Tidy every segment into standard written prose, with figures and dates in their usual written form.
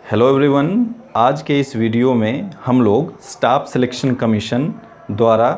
Hello everyone, आज के इस वीडियो में हम लोग स्टाफ सिलेक्शन कमीशन द्वारा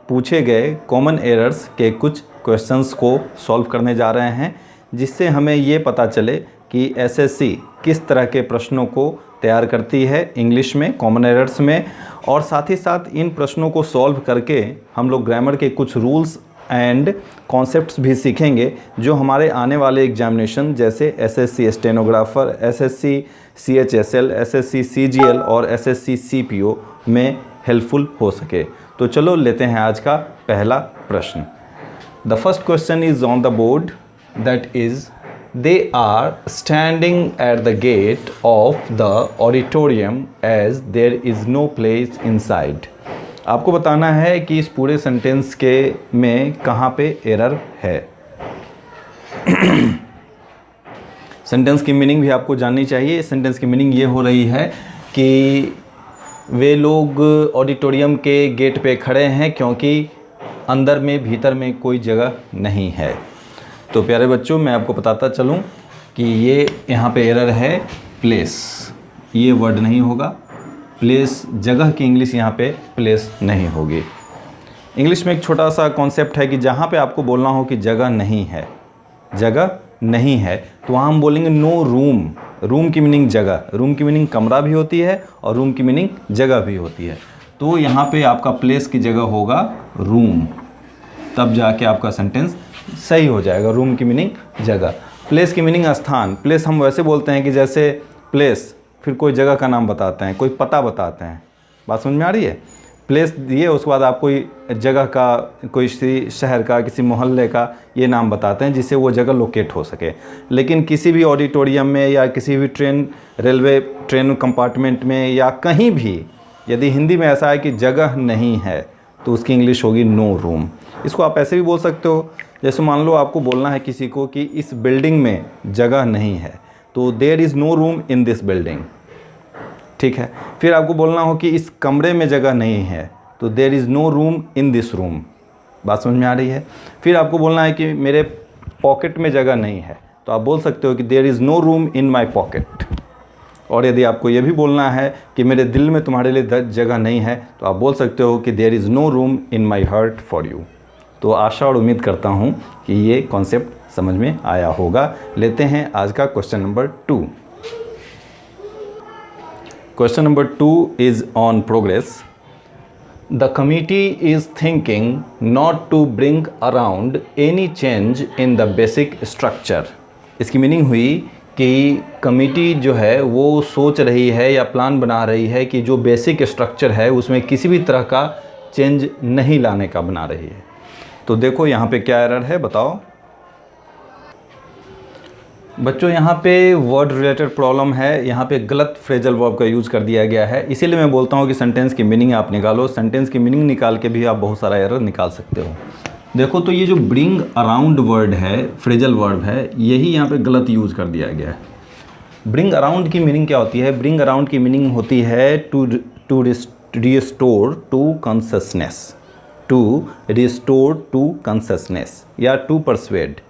पूछे गए कॉमन एरर्स के कुछ क्वेश्चंस को सॉल्व करने जा रहे हैं, जिससे हमें ये पता चले कि एसएससी किस तरह के प्रश्नों को तैयार करती है इंग्लिश में कॉमन एरर्स में। और साथ ही साथ इन प्रश्नों को सॉल्व करके हम लोग ग्रामर के कुछ रूल्स एंड कॉन्सेप्ट्स भी सीखेंगे जो हमारे आने वाले एग्जामिनेशन जैसे SSC stenographer, SSC CHSL, SSC CGL और एसएससी सीपीओ में हेल्पफुल हो सके। तो चलो लेते हैं आज का पहला प्रश्न। The first question is on the board, that is they are standing at the gate of the auditorium as there is no place inside. आपको बताना है कि इस पूरे सेंटेंस के में कहाँ पे एरर है। सेंटेंस की मीनिंग भी आपको जाननी चाहिए। सेंटेंस की मीनिंग ये हो रही है कि वे लोग ऑडिटोरियम के गेट पे खड़े हैं क्योंकि अंदर में भीतर में कोई जगह नहीं है। तो प्यारे बच्चों, मैं आपको बताता चलूँ कि ये यहाँ पे एरर है प्लेस, ये वर्ड नहीं होगा। प्लेस जगह की इंग्लिश यहाँ पे प्लेस नहीं होगी। इंग्लिश में एक छोटा सा कॉन्सेप्ट है कि जहाँ पे आपको बोलना हो कि जगह नहीं है, जगह नहीं है, तो वहाँ हम बोलेंगे नो रूम। रूम की मीनिंग जगह, रूम की मीनिंग कमरा भी होती है और रूम की मीनिंग जगह भी होती है। तो यहाँ पे आपका प्लेस की जगह होगा रूम, तब जाके आपका सेंटेंस सही हो जाएगा। रूम की मीनिंग जगह, प्लेस की मीनिंग स्थान। प्लेस हम वैसे बोलते हैं कि जैसे प्लेस फिर कोई जगह का नाम बताते हैं, कोई पता बताते हैं। बात समझ में आ रही है? प्लेस दिए, उसके बाद आप कोई जगह का, कोई शहर का, किसी मोहल्ले का ये नाम बताते हैं जिससे वो जगह लोकेट हो सके। लेकिन किसी भी ऑडिटोरियम में या किसी भी ट्रेन, रेलवे ट्रेन कंपार्टमेंट में या कहीं भी यदि हिंदी में ऐसा है कि जगह नहीं है तो उसकी इंग्लिश होगी नो रूम। इसको आप ऐसे भी बोल सकते हो, जैसे मान लो आपको बोलना है किसी को कि इस बिल्डिंग में जगह नहीं है, तो there is no room in this building. ठीक है। फिर आपको बोलना हो कि इस कमरे में जगह नहीं है, तो there is no room in this room. बात समझ में आ रही है? फिर आपको बोलना है कि मेरे पॉकेट में जगह नहीं है, तो आप बोल सकते हो कि there is no room in my pocket. और यदि आपको ये भी बोलना है कि मेरे दिल में तुम्हारे लिए जगह नहीं है, तो आप बोल सकते हो कि there is no room in my heart for you. तो आशा और उम्मीद करता हूँ कि ये कॉन्सेप्ट समझ में आया होगा। लेते हैं आज का question number 2। Question number 2 is on progress. The committee is thinking not to bring around any change in the basic structure. इसकी मीनिंग हुई कि कमिटी जो है वो सोच रही है या प्लान बना रही है कि जो बेसिक स्ट्रक्चर है उसमें किसी भी तरह का चेंज नहीं लाने का बना रही है। तो देखो यहाँ पे क्या एरर है, बताओ बच्चों। यहाँ पे वर्ड रिलेटेड प्रॉब्लम है, यहाँ पे गलत फ्रेजल वर्ब का यूज़ कर दिया गया है। इसीलिए मैं बोलता हूँ कि सेंटेंस की मीनिंग आप निकालो। सेंटेंस की मीनिंग निकाल के भी आप बहुत सारा एरर निकाल सकते हो। देखो तो ये जो ब्रिंग अराउंड वर्ड है, फ्रेजल वर्ब है, यही यहाँ पे गलत यूज़ कर दिया गया है। ब्रिंग अराउंड की मीनिंग क्या होती है? ब्रिंग अराउंड की मीनिंग होती है to restore to consciousness, to restore to consciousness या टू परसुएड।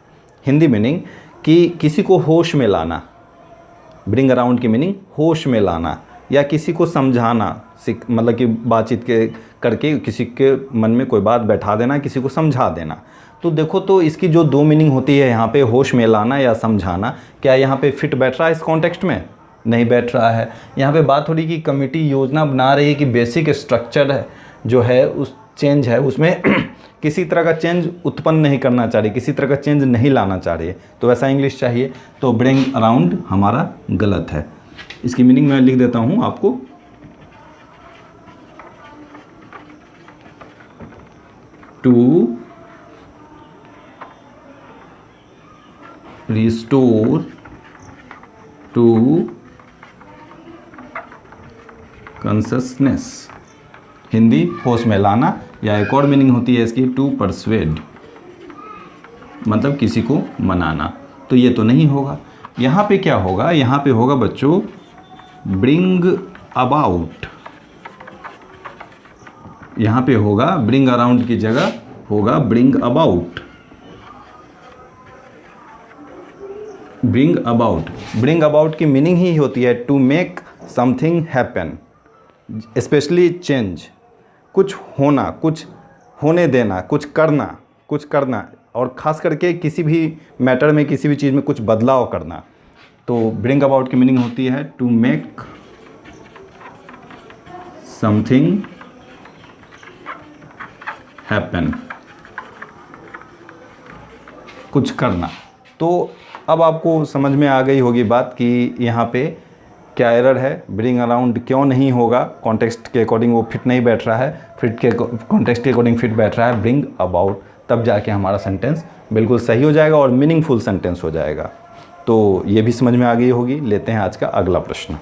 हिंदी मीनिंग कि किसी को होश में लाना। ब्रिंग अराउंड की मीनिंग होश में लाना या किसी को समझाना, मतलब कि बातचीत के करके किसी के मन में कोई बात बैठा देना, किसी को समझा देना। तो देखो तो इसकी जो दो मीनिंग होती है यहाँ पे, होश में लाना या समझाना, क्या यहाँ पे फिट बैठ रहा है इस कॉन्टेक्स्ट में? नहीं बैठ रहा है। यहाँ पे बात हो रही कि कमेटी योजना बना रही है कि बेसिक स्ट्रक्चर है जो है उस चेंज है उसमें किसी तरह का चेंज उत्पन्न नहीं करना चाह रही, किसी तरह का चेंज नहीं लाना चाह रही है। तो वैसा इंग्लिश चाहिए। तो ब्रिंग अराउंड हमारा गलत है। इसकी मीनिंग मैं लिख देता हूं आपको। To restore to consciousness, Hindi होश में लाना, या एक और मीनिंग होती है इसकी टू परसुएड, मतलब किसी को मनाना। तो ये तो नहीं होगा। यहाँ पे क्या होगा? यहाँ पे होगा बच्चों ब्रिंग अबाउट। यहाँ पे होगा ब्रिंग अराउंड की जगह होगा ब्रिंग अबाउट। ब्रिंग अबाउट की मीनिंग ही होती है to make something happen, specially change, कुछ होना, कुछ होने देना, कुछ करना और ख़ास करके किसी भी मैटर में, किसी भी चीज़ में कुछ बदलाव करना। तो ब्रिंग अबाउट की मीनिंग होती है टू मेक समथिंग हैपन, कुछ करना। तो अब आपको समझ में आ गई होगी बात कि यहाँ पे क्या एरर है, ब्रिंग अराउंड क्यों नहीं होगा, कॉन्टेक्स्ट के अकॉर्डिंग वो फिट नहीं बैठ रहा है, फिट के कॉन्टेक्स्ट के अकॉर्डिंग फिट बैठ रहा है ब्रिंग अबाउट, तब जाके हमारा सेंटेंस बिल्कुल सही हो जाएगा और मीनिंगफुल सेंटेंस हो जाएगा। तो ये भी समझ में आ गई होगी। लेते हैं आज का अगला प्रश्न।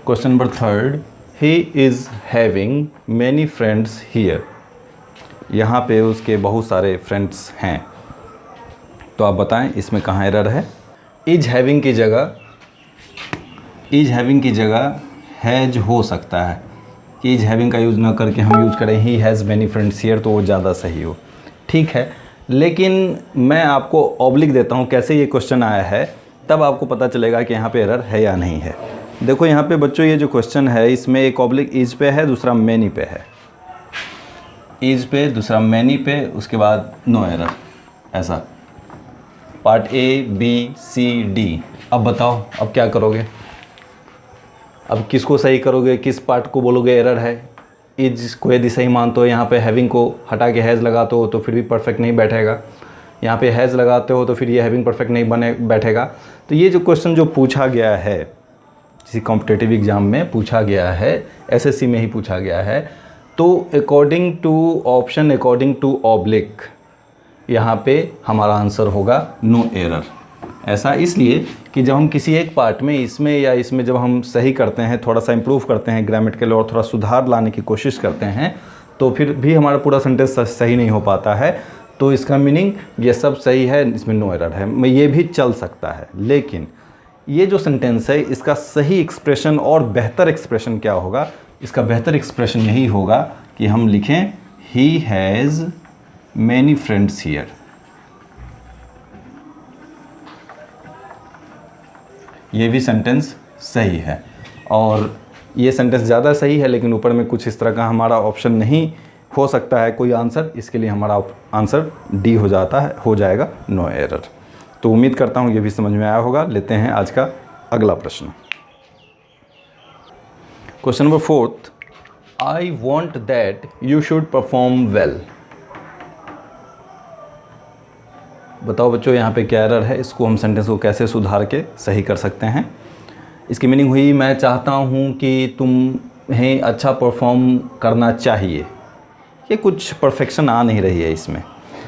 Question number 3, he is having many friends here. यहाँ पे उसके बहुत सारे फ्रेंड्स हैं। तो आप बताएं इसमें कहाँ एरर है। इज हैविंग की जगह हैज हो सकता है कि इज हैविंग का यूज़ ना करके हम यूज़ करें he has many friends here, तो वो ज़्यादा सही हो। ठीक है, लेकिन मैं आपको ऑब्लिक देता हूँ कैसे ये क्वेश्चन आया है, तब आपको पता चलेगा कि यहाँ पे एरर है या नहीं है। देखो यहाँ पे बच्चों, ये जो क्वेश्चन है इसमें एक ऑब्लिक इज पे है, दूसरा मैनी पे है। इज पे, दूसरा मैनी पे, उसके बाद नो एरर, ऐसा part A B C D. अब बताओ अब क्या करोगे, अब किसको सही करोगे, किस पार्ट को बोलोगे एरर है। इज को यदि सही मानते हो, यहाँ पे हैविंग को हटा के हैज़ लगाते हो तो फिर भी परफेक्ट नहीं बैठेगा। यहाँ पे हैज़ लगाते हो तो फिर ये हैविंग परफेक्ट नहीं बैठेगा। तो ये जो क्वेश्चन जो पूछा गया है, किसी कॉम्पिटिटिव एग्ज़ाम में पूछा गया है, एसएससी में ही पूछा गया है, तो according to option, according to oblique, यहाँ पे हमारा आंसर होगा नो एरर। ऐसा इसलिए कि जब हम किसी एक पार्ट में, इसमें या इसमें जब हम सही करते हैं, थोड़ा सा इम्प्रूव करते हैं ग्रामेटिकल और थोड़ा सुधार लाने की कोशिश करते हैं, तो फिर भी हमारा पूरा सेंटेंस सही नहीं हो पाता है। तो इसका मीनिंग ये सब सही है, इसमें नो एरर है, ये भी चल सकता है। लेकिन ये जो सेंटेंस है इसका सही एक्सप्रेशन और बेहतर एक्सप्रेशन क्या होगा, इसका बेहतर एक्सप्रेशन यही होगा कि हम लिखें he has many friends here. ये भी सेंटेंस सही है और ये सेंटेंस ज़्यादा सही है, लेकिन ऊपर में कुछ इस तरह का हमारा ऑप्शन नहीं हो सकता है कोई आंसर, इसके लिए हमारा आंसर डी हो जाएगा नो एरर। तो उम्मीद करता हूँ ये भी समझ में आया होगा। लेते हैं आज का अगला प्रश्न। Question number 4, I want that you should perform well. बताओ बच्चों यहाँ पे क्या एरर है, इसको हम सेंटेंस को कैसे सुधार के सही कर सकते हैं। इसकी मीनिंग हुई मैं चाहता हूँ कि तुम्हें अच्छा परफॉर्म करना चाहिए। ये कुछ परफेक्शन आ नहीं रही है इसमें।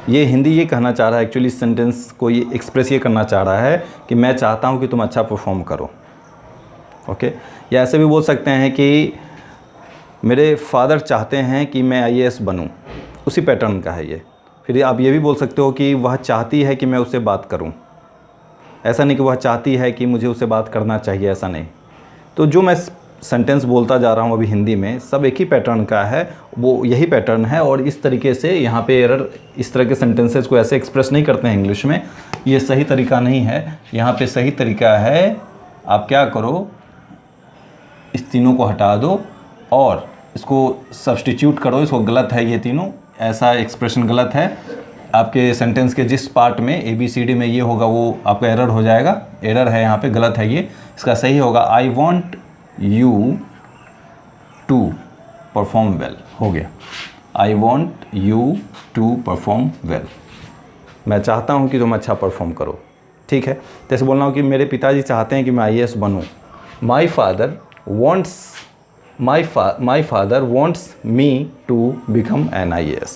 ये हिंदी ये कहना चाह रहा है, एक्चुअली इस सेंटेंस को ये एक्सप्रेस ये करना चाह रहा है कि मैं चाहता हूँ कि तुम अच्छा परफॉर्म करो। ओके, या ऐसे भी बोल सकते हैं कि मेरे फादर चाहते हैं कि मैं IAS बनूँ, उसी पैटर्न का है ये। फिर आप ये भी बोल सकते हो कि वह चाहती है कि मैं उससे बात करूं। ऐसा नहीं कि वह चाहती है कि मुझे उससे बात करना चाहिए, ऐसा नहीं। तो जो मैं सेंटेंस बोलता जा रहा हूं अभी हिंदी में, सब एक ही पैटर्न का है, वो यही पैटर्न है। और इस तरीके से यहाँ पे एरर, इस तरह के सेंटेंसेस को ऐसे एक्सप्रेस नहीं करते हैं इंग्लिश में। ये सही तरीका नहीं है। यहाँ पे सही तरीका है, आप क्या करो, इस तीनों को हटा दो और इसको सब्स्टिट्यूट करो। इसको गलत है ये तीनों, ऐसा एक्सप्रेशन गलत है। आपके सेंटेंस के जिस पार्ट में ABCD में ये होगा वो आपका एरर हो जाएगा। एरर है यहाँ पे, गलत है ये। इसका सही होगा I want you to perform well, हो गया। I want you to perform well, मैं चाहता हूँ कि तुम अच्छा परफॉर्म करो। ठीक है, जैसे बोलना हो कि मेरे पिताजी चाहते हैं कि मैं IAS बनूँ। My father wants me to become an IAS।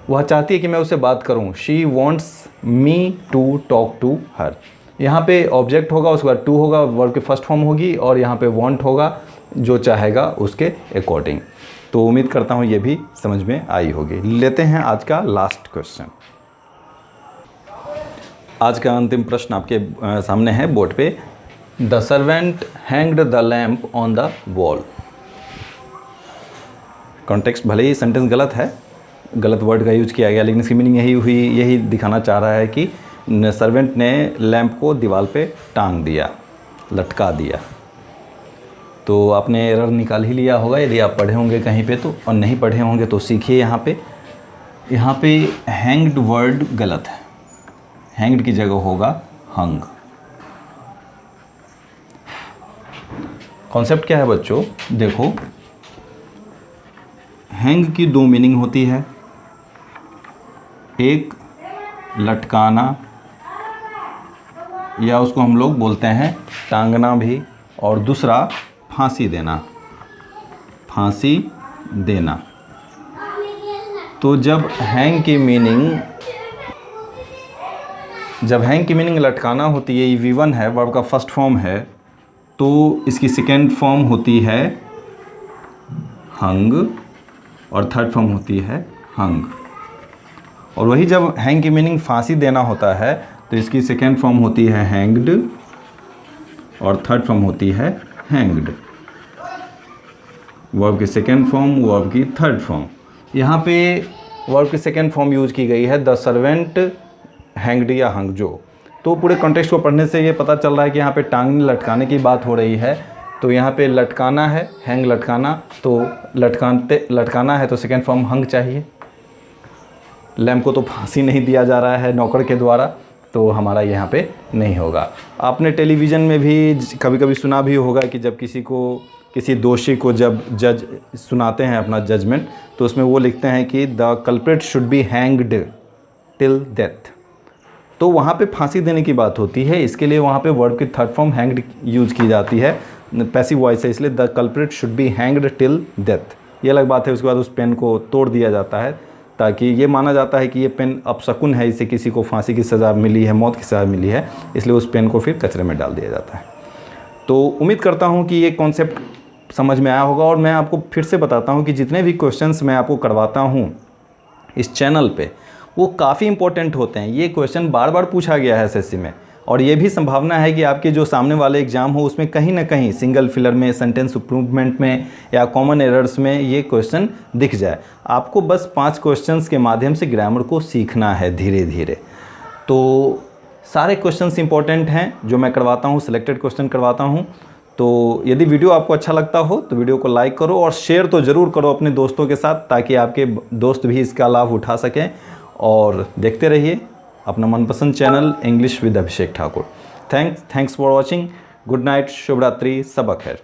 वह चाहती है कि मैं उससे बात करूं। She wants me to talk to her. यहाँ पे ऑब्जेक्ट होगा, उसके बाद टू होगा, वर्ब की फर्स्ट फॉर्म होगी, और यहाँ पे वॉन्ट होगा, जो चाहेगा उसके अकॉर्डिंग। तो उम्मीद करता हूँ ये भी समझ में आई होगी। लेते हैं आज का लास्ट क्वेश्चन। आज का अंतिम प्रश्न आपके सामने है बोर्ड पे। The servant hanged the lamp on the wall. Context भले ही सेंटेंस गलत है, गलत वर्ड का यूज किया गया, लेकिन इसकी मीनिंग यही हुई, यही दिखाना चाह रहा है कि सर्वेंट ने लैंप को दीवार पे टांग दिया, लटका दिया। तो आपने एरर निकाल ही लिया होगा यदि आप पढ़े होंगे कहीं पे तो, और नहीं पढ़े होंगे तो सीखिए। यहाँ पे हैंग्ड वर्ड गलत है, हैंग्ड की जगह होगा हंग। कॉन्सेप्ट क्या है बच्चों, देखो हैंग की दो मीनिंग होती है, एक लटकाना या उसको हम लोग बोलते हैं टांगना भी, और दूसरा फांसी देना, फांसी देना। तो जब हैंग की मीनिंग लटकाना होती है, V1 है, वर्ब का फर्स्ट फॉर्म है, तो इसकी सेकेंड फॉर्म होती है हंग और थर्ड फॉर्म होती है हंग। और वही जब हैंग की मीनिंग फांसी देना होता है तो इसकी सेकेंड फॉर्म होती है हैंग्ड और थर्ड फॉर्म होती है हैंग्ड। वर्ब की सेकेंड फॉर्म, वर्ब की थर्ड फॉर्म। यहाँ पे वर्ब की सेकेंड फॉर्म यूज की गई है द सर्वेंट हैंग्ड या हंग जो। तो पूरे कॉन्टेक्स्ट को पढ़ने से ये पता चल रहा है कि यहाँ पे टांगने लटकाने की बात हो रही है। तो यहाँ पे लटकाना है, हैंग लटकाना, तो लटकाना है तो सेकेंड फॉर्म हंग चाहिए। लैम्प को तो फांसी नहीं दिया जा रहा है नौकर के द्वारा, तो हमारा यहाँ पे नहीं होगा। आपने टेलीविज़न में भी कभी कभी सुना भी होगा कि जब किसी दोषी को जब जज सुनाते हैं अपना जजमेंट, तो उसमें वो लिखते हैं कि the culprit should be hanged till death. तो वहाँ पे फांसी देने की बात होती है, इसके लिए वहाँ पे वर्ब की थर्ड फॉर्म हैंग्ड यूज की जाती है, पैसिव वॉइस है, इसलिए the culprit should be hanged till death. ये अलग बात है। उसके बाद उस पेन को तोड़ दिया जाता है ताकि ये माना जाता है कि ये पेन अपशकुन है, इसे किसी को फांसी की सज़ा मिली है, मौत की सज़ा मिली है, इसलिए उस पेन को फिर कचरे में डाल दिया जाता है। तो उम्मीद करता हूँ कि ये कॉन्सेप्ट समझ में आया होगा। और मैं आपको फिर से बताता हूँ कि जितने भी क्वेश्चंस मैं आपको करवाता हूँ इस चैनल पे, वो काफ़ी इंपॉर्टेंट होते हैं। ये क्वेश्चन बार बार पूछा गया है एसएससी में, और ये भी संभावना है कि आपके जो सामने वाले एग्ज़ाम हो उसमें कहीं ना कहीं सिंगल फिलर में, सेंटेंस इंप्रूवमेंट में या कॉमन एरर्स में ये क्वेश्चन दिख जाए। आपको बस 5 क्वेश्चंस के माध्यम से ग्रामर को सीखना है धीरे धीरे। तो सारे क्वेश्चंस इंपॉर्टेंट हैं जो मैं करवाता हूँ, सिलेक्टेड क्वेश्चन करवाता हूँ। तो यदि वीडियो आपको अच्छा लगता हो तो वीडियो को लाइक करो और शेयर तो ज़रूर करो अपने दोस्तों के साथ, ताकि आपके दोस्त भी इसका लाभ उठा सकें। और देखते रहिए अपना मनपसंद channel English with Abhishek Thakur. Thanks for watching. Good night, शुभ रात्रि, सबक खैर।